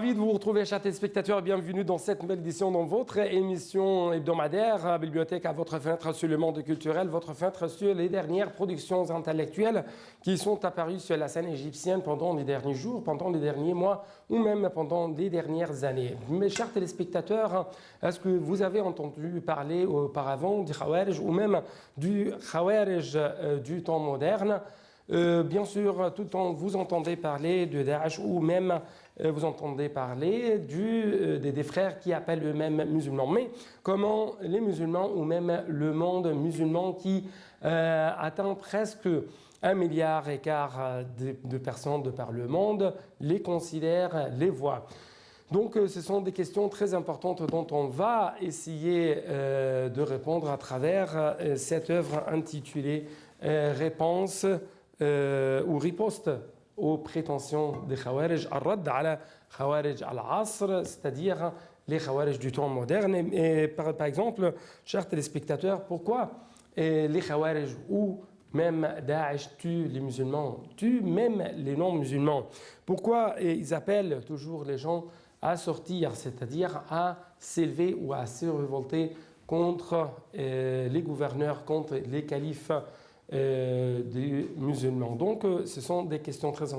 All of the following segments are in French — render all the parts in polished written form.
Ravi de vous retrouver, chers téléspectateurs, et bienvenue dans cette nouvelle édition dans votre émission hebdomadaire Bibliothèque à votre fenêtre sur le monde culturel, votre fenêtre sur les dernières productions intellectuelles qui sont apparues sur la scène égyptienne pendant les derniers jours, pendant les derniers mois ou même pendant les dernières années. Mes chers téléspectateurs, est-ce que vous avez entendu parler auparavant du Khawarij ou même du Khawarij du temps moderne? Bien sûr, tout le temps, vous entendez parler de Daesh ou même vous entendez parler des frères qui appellent eux-mêmes musulmans. Mais comment les musulmans ou même le monde musulman qui atteint presque 1,5 milliard de personnes de par le monde les considère, les voit? Donc, ce sont des questions très importantes dont on va essayer de répondre à travers cette œuvre intitulée Réponse ou riposte aux prétentions des Khawarij, al-Radd ala Khawarij al-Asr, c'est-à-dire les Khawarij du temps moderne. Et par exemple, chers téléspectateurs, pourquoi les Khawarij ou même Daesh tuent les musulmans, tuent même les non-musulmans? Pourquoi ils appellent toujours les gens à sortir, c'est-à-dire à s'élever ou à se révolter contre les gouverneurs, contre les califes des musulmans? Donc, ce sont des questions très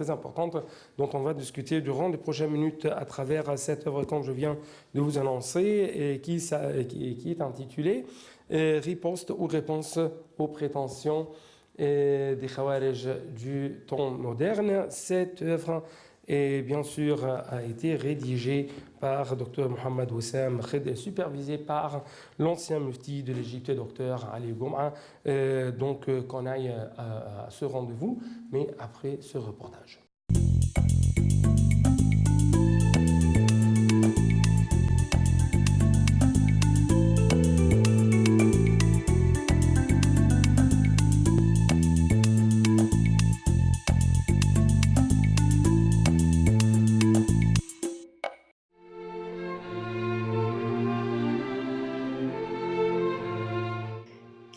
importantes dont on va discuter durant les prochaines minutes à travers cette œuvre, comme je viens de vous annoncer, et qui est intitulée Riposte ou réponse aux prétentions des Khawarij du temps moderne. Cette œuvre et bien sûr a été rédigé par Dr Mohamed Wissam Khed, supervisé par l'ancien mufti de l'Égypte, Dr Ali Goum'a. Donc qu'on aille à ce rendez-vous, mais après ce reportage.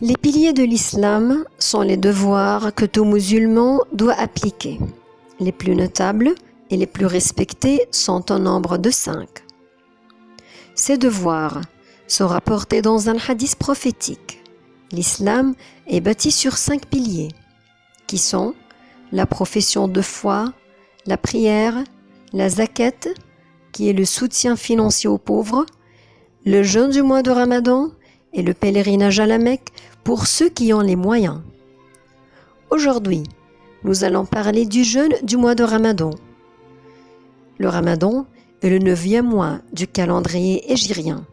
Les piliers de l'islam sont les devoirs que tout musulman doit appliquer. Les plus notables et les plus respectés sont au nombre de 5. Ces devoirs sont rapportés dans un hadith prophétique. L'islam est bâti sur 5 piliers, qui sont la profession de foi, la prière, la zakat, qui est le soutien financier aux pauvres, le jeûne du mois de Ramadan et le pèlerinage à la Mecque pour ceux qui ont les moyens. Aujourd'hui, nous allons parler du jeûne du mois de Ramadan. Le Ramadan est le 9e mois du calendrier hégirien.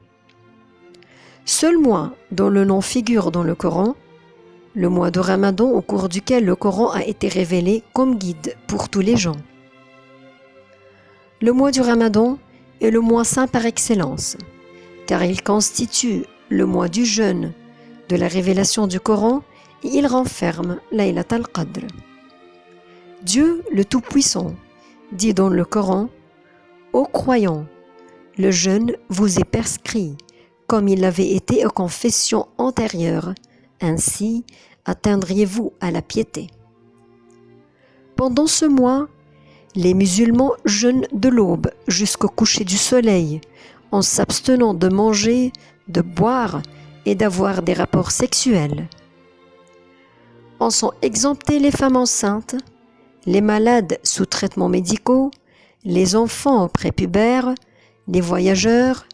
Seul mois dont le nom figure dans le Coran, le mois de Ramadan au cours duquel le Coran a été révélé comme guide pour tous les gens. Le mois du Ramadan est le mois saint par excellence, car il constitue le mois du jeûne, de la révélation du Coran, et il renferme Laylat al-Qadr. Dieu le Tout-Puissant dit dans le Coran: Ô croyants, le jeûne vous est prescrit comme il l'avait été aux confessions antérieures, ainsi atteindriez-vous à la piété. Pendant ce mois, les musulmans jeûnent de l'aube jusqu'au coucher du soleil, en s'abstenant de manger, de boire et d'avoir des rapports sexuels. En sont exemptées les femmes enceintes, les malades sous traitements médicaux, les enfants prépubères, les voyageurs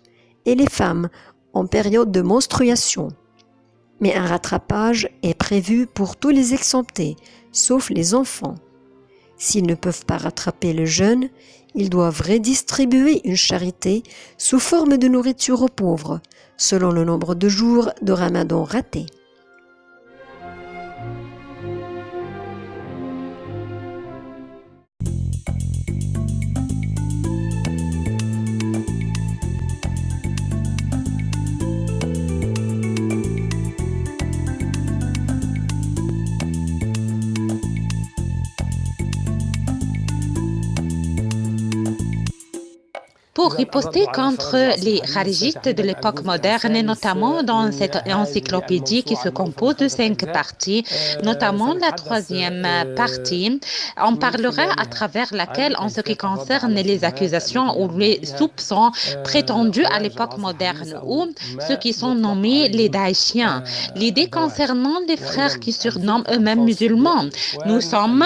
et les femmes en période de menstruation. Mais un rattrapage est prévu pour tous les exemptés, sauf les enfants. S'ils ne peuvent pas rattraper le jeûne, ils doivent redistribuer une charité sous forme de nourriture aux pauvres, selon le nombre de jours de Ramadan ratés. pour riposter contre les kharijites de l'époque moderne, et notamment dans cette encyclopédie qui se compose de 5 parties, notamment la 3e partie. On parlera à travers laquelle, en ce qui concerne les accusations ou les soupçons prétendus à l'époque moderne, ou ceux qui sont nommés les Daïchiens. L'idée concernant les frères qui surnomment eux-mêmes musulmans. Nous sommes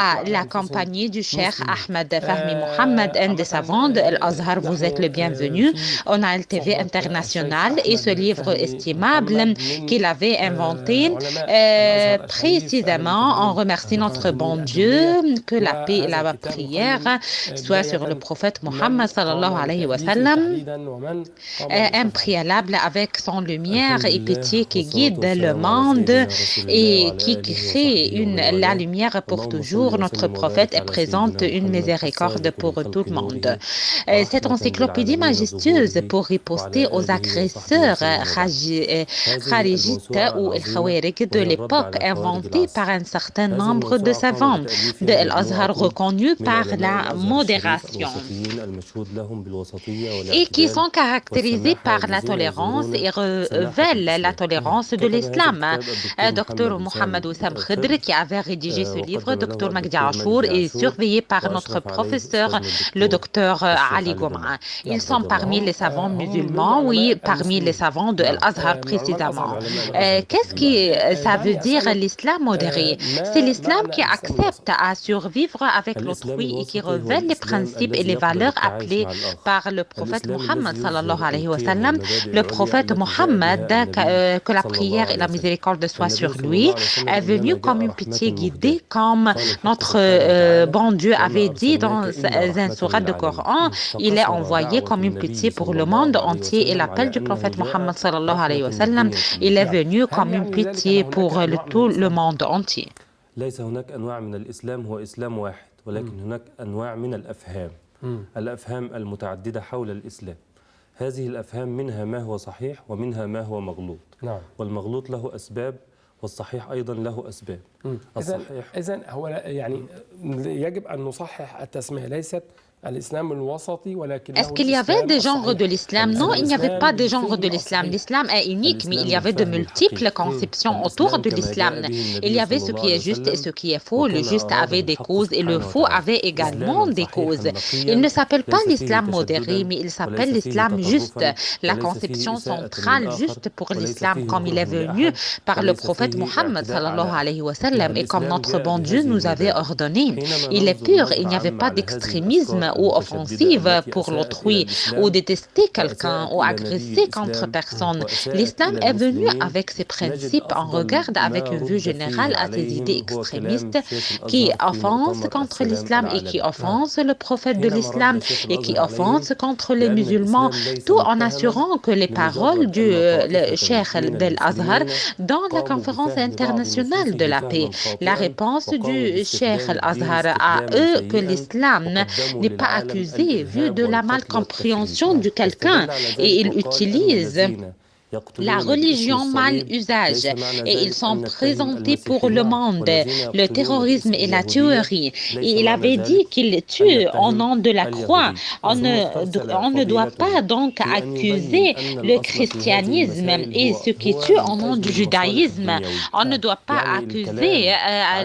à la compagnie du cheikh Ahmed Fahmi Mohammed, un des savants de Al-Azhar. Vous êtes le bienvenu. On a LTV International et ce livre estimable qu'il avait inventé. Précisément, on remercie notre bon Dieu, que la paix et la prière soient sur le prophète Mohammed sallallahu alayhi wa sallam, un préalable avec son lumière et pitié qui guide le monde et qui crée la lumière pour toujours. Notre prophète présente une miséricorde pour tout le monde. Cette encyclopédie majestueuse pour riposter aux agresseurs kharijites ou el-Khawarig de l'époque, inventée par un certain nombre de savants de Al-Azhar reconnus par la modération et qui sont caractérisés par la tolérance et révèlent la tolérance de l'islam. Dr Mohamed Oussam Khidr, qui avait rédigé ce livre, Dr Magdi Achour, est surveillé par notre professeur, le Dr Ali Gouma. Ils sont parmi les savants musulmans, oui, parmi les savants de Al-Azhar précisément. Qu'est-ce que ça veut dire l'islam modéré? C'est l'islam qui accepte à survivre avec l'autrui et qui révèle les principes et les valeurs appelées par le prophète Mohammed sallallahu alayhi wa sallam. Le prophète Mohammed, que la prière et la miséricorde soient sur lui, est venu comme une pitié guidée, comme notre bon Dieu avait dit dans un sourate du Coran. Il est envoyé comme une pitié pour le monde entier, et l'appel du prophète Mohammed sallallahu alayhi wa sallam, il est venu comme une pitié pour tout le monde entier. ليس هناك أنواع من الإسلام هو إسلام واحد ولكن هناك أنواع من الأفهام الأفهام المتعددة حول الإسلام هذه الأفهام منها ما هو صحيح ومنها ما هو مغلوط والمغلوط له أسباب والصحيح أيضا له أسباب إذن هو يعني يجب أن نصحح التسمية ليست Est-ce qu'il y avait des genres de l'islam? Non, il n'y avait pas de genre de l'islam. L'islam est unique, mais il y avait de multiples conceptions autour de l'islam. Il y avait ce qui est juste et ce qui est faux. Le juste avait des causes et le faux avait également des causes. Il ne s'appelle pas l'islam modéré, mais il s'appelle l'islam juste. La conception centrale juste pour l'islam, comme il est venu par le prophète Mohammed sallallahu alayhi wa sallam, et comme notre bon Dieu nous avait ordonné. Il est pur, il n'y avait pas d'extrémisme ou offensive pour l'autrui, ou détester quelqu'un, ou agresser contre personne. L'islam est venu avec ses principes. On regarde avec une vue générale à ces idées extrémistes qui offensent contre l'islam et qui offensent le prophète de l'islam et qui offensent contre les musulmans, tout en assurant que les paroles du cheikh d'Al-Azhar dans la conférence internationale de la paix, la réponse du cheikh Al-Azhar à eux que l'islam n'est pas accusé vu de la malcompréhension de quelqu'un et il utilise la religion mal usage et ils sont présentés pour le monde, le terrorisme et la tuerie. Et il avait dit qu'il tue au nom de la croix. On ne doit pas donc accuser le christianisme et ceux qui tuent au nom du judaïsme. On ne doit pas accuser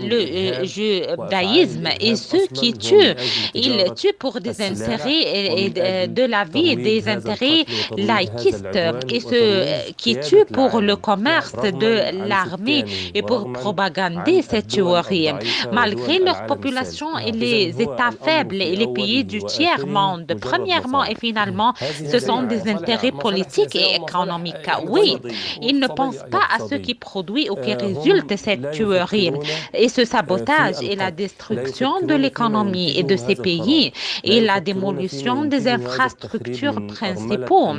le judaïsme et ceux qui tuent. Ils tuent pour des intérêts et de la vie, des intérêts laïcistes et ceux qui tuent pour le commerce de l'armée et pour propagander cette tuerie. Malgré leur population et les États faibles et les pays du tiers-monde, premièrement et finalement, ce sont des intérêts politiques et économiques. Oui, ils ne pensent pas à ce qui produit ou qui résulte de cette tuerie et ce sabotage et la destruction de l'économie et de ces pays et la démolition des infrastructures principaux.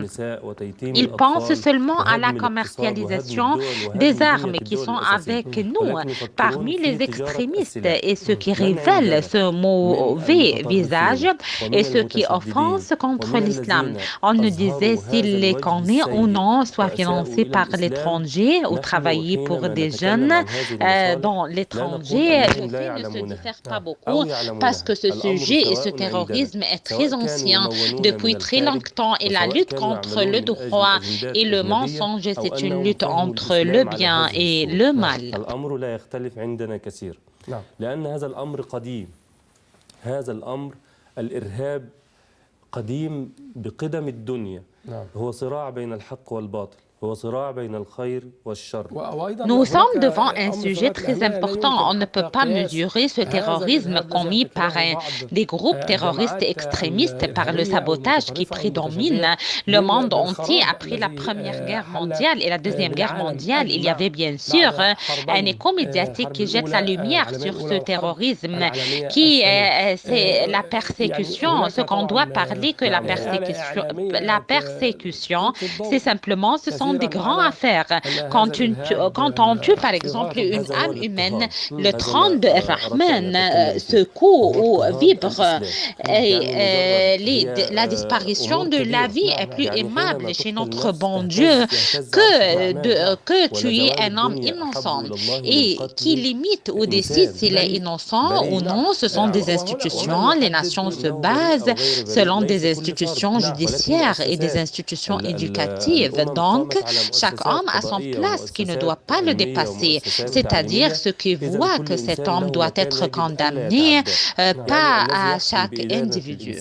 Ils pensent seulement simplement à la commercialisation des armes qui sont avec nous parmi les extrémistes et ceux qui révèlent ce mauvais visage et ceux qui offensent contre l'islam. On nous disait s'il les connaît ou non, soit financé par l'étranger ou travailler pour des jeunes dans l'étranger, le fait ne se diffère pas beaucoup parce que ce sujet et ce terrorisme est très ancien depuis très longtemps et la lutte contre le droit et le mensonge, c'est une lutte entre le bien et le mal. الأمر لا يختلف عندنا كثير لأن هذا الأمر قديم هذا الأمر الإرهاب قديم بقدم الدنيا هو صراع بين الحق والباطل هو صراع بين الخير والشر. Nous sommes devant un sujet très important. On ne peut pas mesurer ce terrorisme commis par des groupes terroristes extrémistes par le sabotage qui prédomine le monde entier après la Première Guerre mondiale et la Deuxième Guerre mondiale. Il y avait bien sûr un écho médiatique qui jette la lumière sur ce terrorisme qui c'est la persécution. Ce qu'on doit parler que la persécution, c'est simplement ce sont des grandes affaires. Quand on tue, par exemple, une âme humaine, le trône de Rahman secoue ou vibre. La disparition de la vie est plus aimable chez notre bon Dieu que tuer un homme innocent. Et qui limite ou décide s'il est innocent ou non, ce sont des institutions. Les nations se basent selon des institutions judiciaires et des institutions éducatives. Donc, chaque homme a son place qui ne doit pas le dépasser, c'est-à-dire ceux qui voient que cet homme doit être condamné, pas à chaque individu.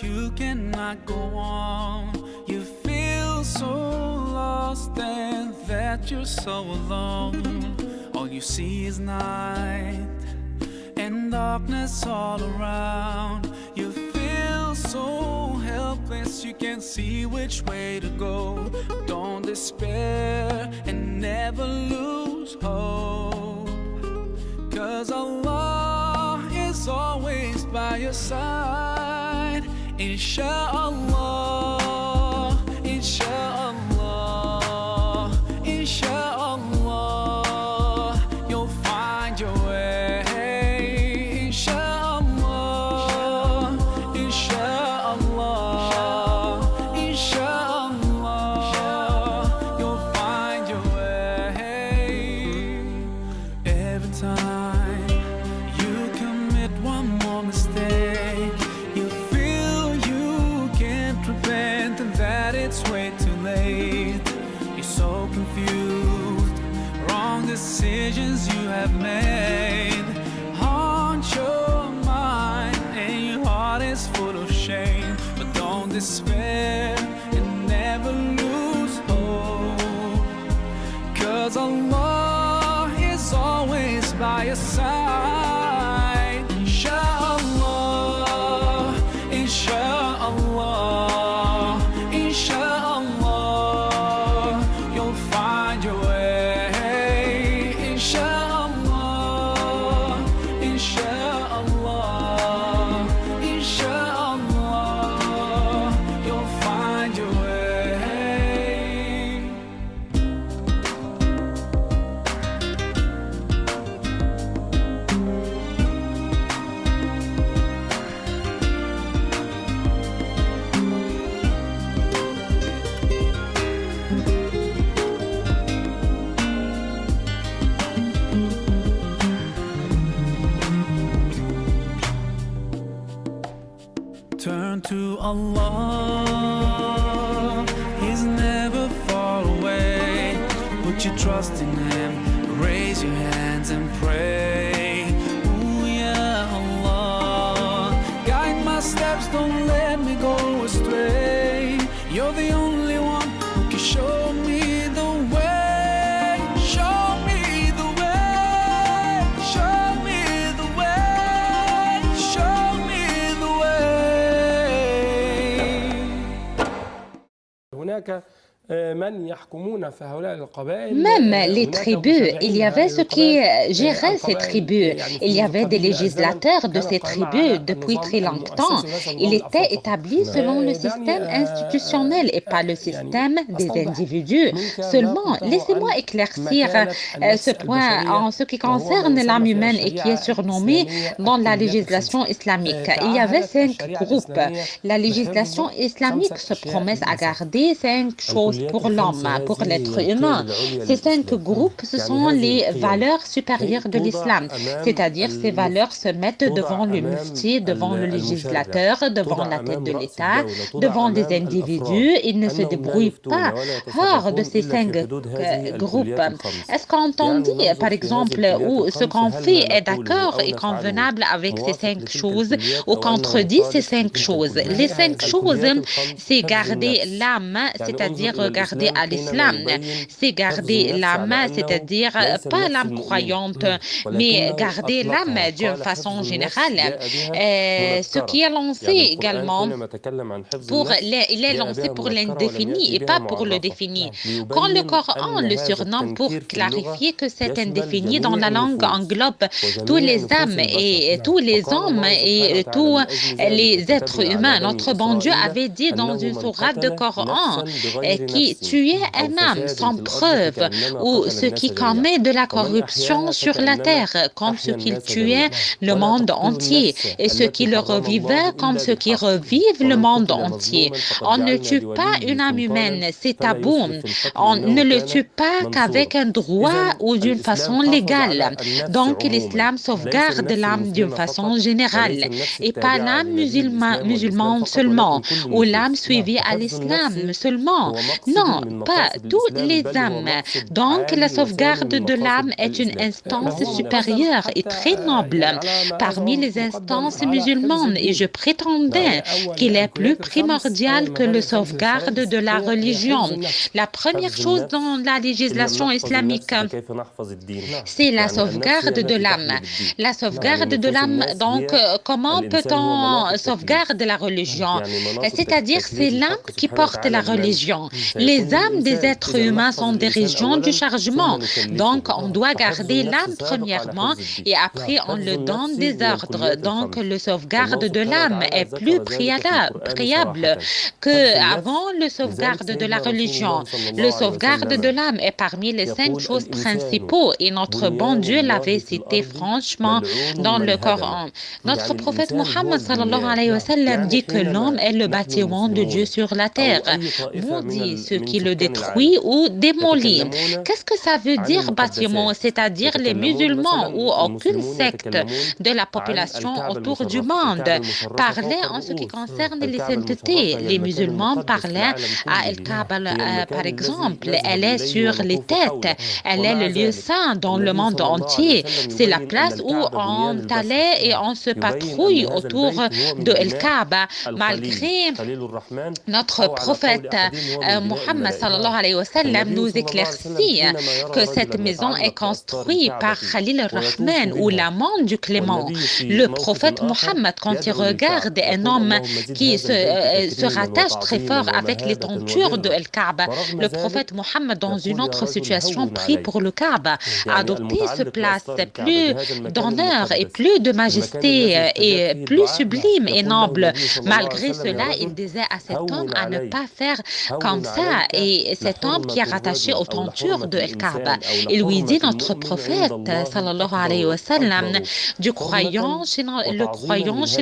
You cannot go on. You feel so lost and that you're so alone. All you see is night and darkness all around. You feel so helpless, you can't see which way to go. Don't despair and never lose hope, 'cause Allah is always by your side. Insha'Allah, Insha'Allah, Insha'Allah, you'll find your way. Insha'Allah, Insha'Allah, Insha'Allah, you'll find your way. Every time you commit one more mistake, you repent and that it's way too late. You're so confused, wrong decisions you have made haunt your mind and your heart is full of shame. But don't despair and never lose hope, 'cause Allah is always by your side. Insha'Allah, Insha'Allah, Insha'Allah, you'll find your way. Insha'Allah, Insha'Allah, Insha'Allah, you'll find your way. Turn to Allah, He's never far away. Put your trust in Him, raise your hands and pray. Ooh, yeah, Allah, guide my steps, don't let me go astray. You're the only one who Même les tribus, il y avait ceux qui géraient ces tribus. Il y avait des législateurs de ces tribus depuis très longtemps. Il était établi selon le système institutionnel et pas le système des individus. Seulement, laissez-moi éclaircir ce point en ce qui concerne l'âme humaine et qui est surnommé dans la législation islamique. Il y avait 5 groupes. La législation islamique se promet à garder 5 choses pour l'homme, pour l'être humain. Ces 5 groupes, ce sont les valeurs supérieures de l'islam, c'est-à-dire ces valeurs se mettent devant le mufti, devant le législateur, devant la tête de l'État, devant les individus. Ils ne se débrouillent pas hors de ces 5 groupes. Est-ce qu'on dit, par exemple, où ce qu'on fait est d'accord et convenable avec ces 5 choses ou contredit ces 5 choses? Les 5 choses, c'est garder l'âme, c'est-à-dire regarder à l'islam, c'est garder l'âme, c'est-à-dire pas l'âme croyante, mais garder l'âme d'une façon générale. Ce qui est lancé également il est lancé pour l'indéfini et pas pour le défini. Quand le Coran le surnomme pour clarifier que cet indéfini dans la langue englobe tous les âmes et tous les hommes et tous les êtres humains, notre bon Dieu avait dit dans une sourate de Coran qui tuait un âme sans preuve ou ce qui commet de la corruption sur la terre comme ce qu'il tuait le monde entier et ce qui le revivait comme ce qui revive le monde entier. On ne tue pas une âme humaine, c'est tabou. On ne le tue pas qu'avec un droit ou d'une façon légale. Donc l'islam sauvegarde l'âme d'une façon générale et pas l'âme musulmane seulement ou l'âme suivie à l'islam seulement. Non, pas toutes les âmes. Donc la sauvegarde de l'âme est une instance supérieure et très noble parmi les instances musulmanes et je prétendais qu'il est plus primordial que le sauvegarde de la religion. La première chose dans la législation islamique, c'est la sauvegarde de l'âme. La sauvegarde de l'âme, donc comment peut-on sauvegarder la religion? C'est-à-dire c'est l'âme qui porte la religion. Les âmes des êtres humains sont des régions du chargement. Donc on doit garder l'âme premièrement et après on le donne des ordres. Donc le sauvegarde de l'âme est plus préalable qu'avant le sauvegarde de la religion. Le sauvegarde de l'âme est parmi les 5 choses principaux et notre bon Dieu l'avait cité franchement dans le Coran. Notre prophète Mohammed sallallahu alayhi wa sallam dit que l'homme est le bâtiment de Dieu sur la terre. Maudit ce qui le détruit ou démolit. Qu'est-ce que ça veut dire bâtiment? C'est-à-dire les musulmans ou aucune secte de la population autour du monde parlait en ce qui concerne les saintetés. Les musulmans parlaient à El-Kaaba par exemple. Elle est sur les têtes. Elle est le lieu saint dans le monde entier. C'est la place où on allait et on se patrouille autour de El-Kaaba. Malgré notre prophète Mohammed sallallahu alayhi wa sallam nous éclaircit que cette maison est construite par Khalil al-Rahman ou l'amant du Clément. Le prophète Mohammed, quand il regarde un homme qui se rattache très fort avec les tentures de El-Kaaba, le prophète Mohammed, dans une autre situation, prie pour le Kaaba, a adopté ce place plus d'honneur et plus de majesté et plus sublime et noble. Malgré cela, il disait à cet homme à ne pas faire comme ça. Et cet homme qui est rattaché aux tentures de El-Kaaba, il lui dit, notre prophète, sallallahu alayhi wa sallam, le croyant chez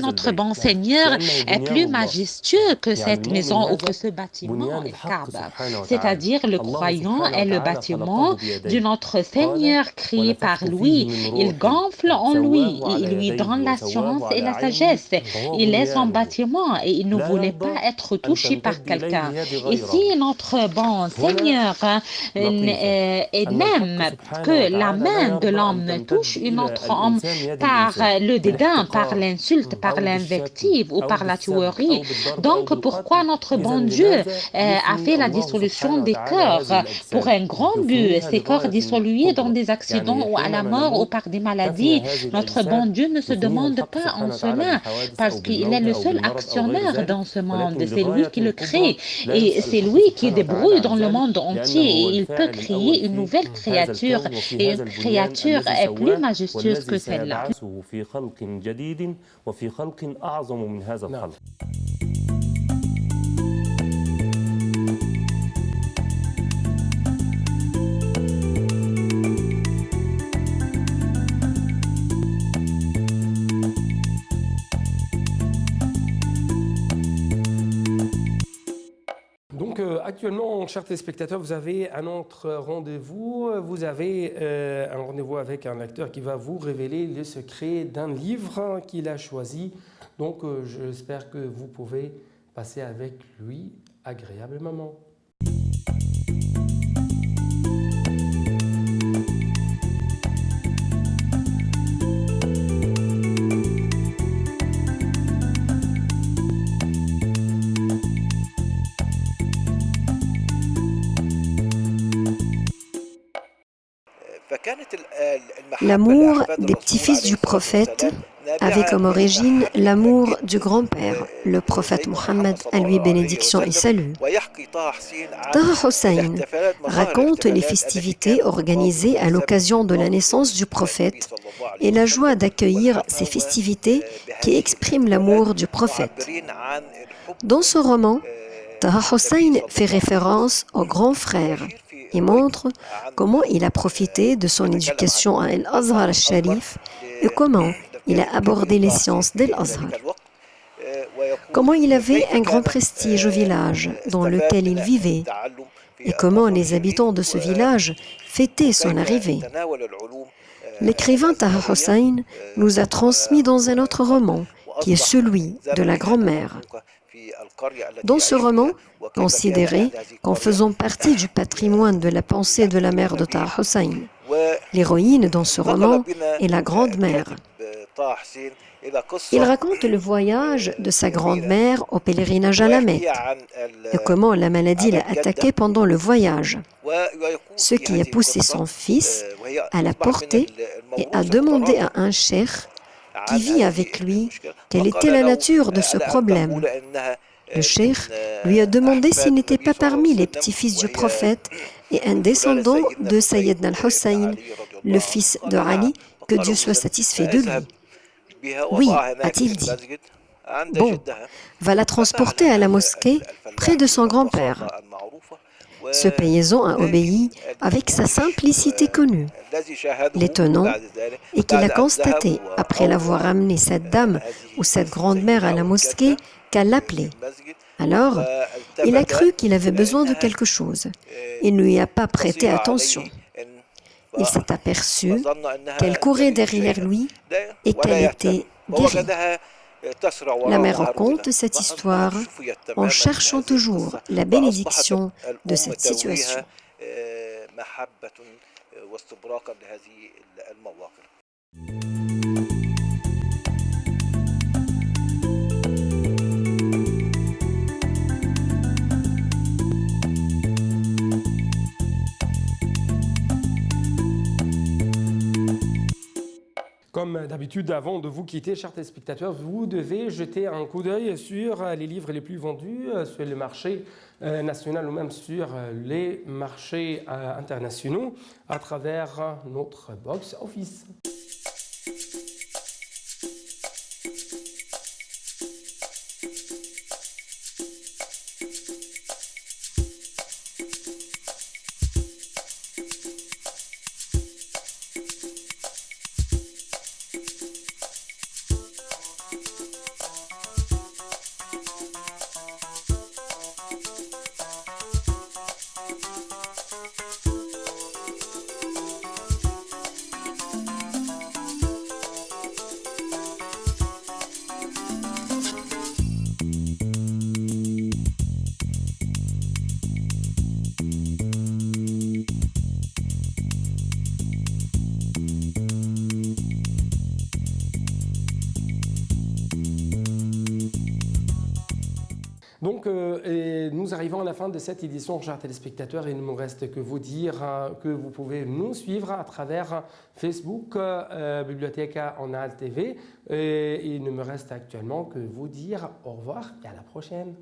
notre bon Seigneur est plus majestueux que cette maison ou que ce bâtiment El-Kaaba. C'est-à-dire le croyant est le bâtiment de notre Seigneur créé par lui. Il gonfle en lui et il lui donne la science et la sagesse. Il est son bâtiment et il ne voulait pas être touché par quelqu'un. Et si notre bon Seigneur n'aime que la main de l'homme touche une autre homme par le dédain, par l'insulte, par l'invective ou par la tuerie, donc pourquoi notre bon Dieu a fait la dissolution des cœurs pour un grand but, ces corps dissolués dans des accidents ou à la mort ou par des maladies? Notre bon Dieu ne se demande pas en cela parce qu'il est le seul actionnaire dans ce monde. C'est lui qui le crée et c'est lui lui qui débrouille dans le monde entier et il peut créer une nouvelle créature et une créature est plus majestueuse que celle-là. في خلق جديد وفي خلق أعظم من هذا الخلق. Donc actuellement, chers téléspectateurs, vous avez un autre rendez-vous. Vous avez un rendez-vous avec un acteur qui va vous révéler les secrets d'un livre qu'il a choisi. Donc j'espère que vous pouvez passer avec lui agréable moment. L'amour des petits-fils du prophète avait comme origine l'amour du grand-père, le prophète Mohammed, à lui bénédiction et salut. Taha Hussein raconte les festivités organisées à l'occasion de la naissance du prophète et la joie d'accueillir ces festivités qui expriment l'amour du prophète. Dans ce roman, Taha Hussein fait référence au grand frère et montre comment il a profité de son éducation à Al-Azhar al-Sharif et comment il a abordé les sciences d'Al-Azhar. Comment il avait un grand prestige au village dans lequel il vivait et comment les habitants de ce village fêtaient son arrivée. L'écrivain Taha Hussein nous a transmis dans un autre roman qui est celui de la grand-mère. Dans ce roman, considéré comme faisant partie du patrimoine de la pensée de la mère de Taha Hussein, l'héroïne dans ce roman est la grande-mère. Il raconte le voyage de sa grand-mère au pèlerinage à la Mecque et comment la maladie l'a attaquée pendant le voyage, ce qui a poussé son fils à la porter et à demander à un cheikh qui vit avec lui quelle était la nature de ce problème. Le cheikh lui a demandé s'il n'était pas parmi les petits-fils du prophète et un descendant de Sayyidna al-Hussein, le fils de Ali, que Dieu soit satisfait de lui. Oui, a-t-il dit. Bon, va la transporter à la mosquée près de son grand-père. Ce paysan a obéi avec sa simplicité connue. L'étonnant est qu'il a constaté, après l'avoir amené cette dame ou cette grande-mère à la mosquée, qu'elle l'appelait. Alors, il a cru qu'il avait besoin de quelque chose. Il ne lui a pas prêté attention. Il s'est aperçu qu'elle courait derrière lui et qu'elle était guérie. La mère raconte cette histoire en cherchant toujours la bénédiction de cette situation. Comme d'habitude, avant de vous quitter, chers téléspectateurs, vous devez jeter un coup d'œil sur les livres les plus vendus sur le marché national ou même sur les marchés internationaux à travers notre box office. Donc, nous arrivons à la fin de cette édition, chers téléspectateurs. Il ne me reste que vous dire que vous pouvez nous suivre à travers Facebook, Biblioteca Onal TV. Et il ne me reste actuellement que vous dire au revoir et à la prochaine.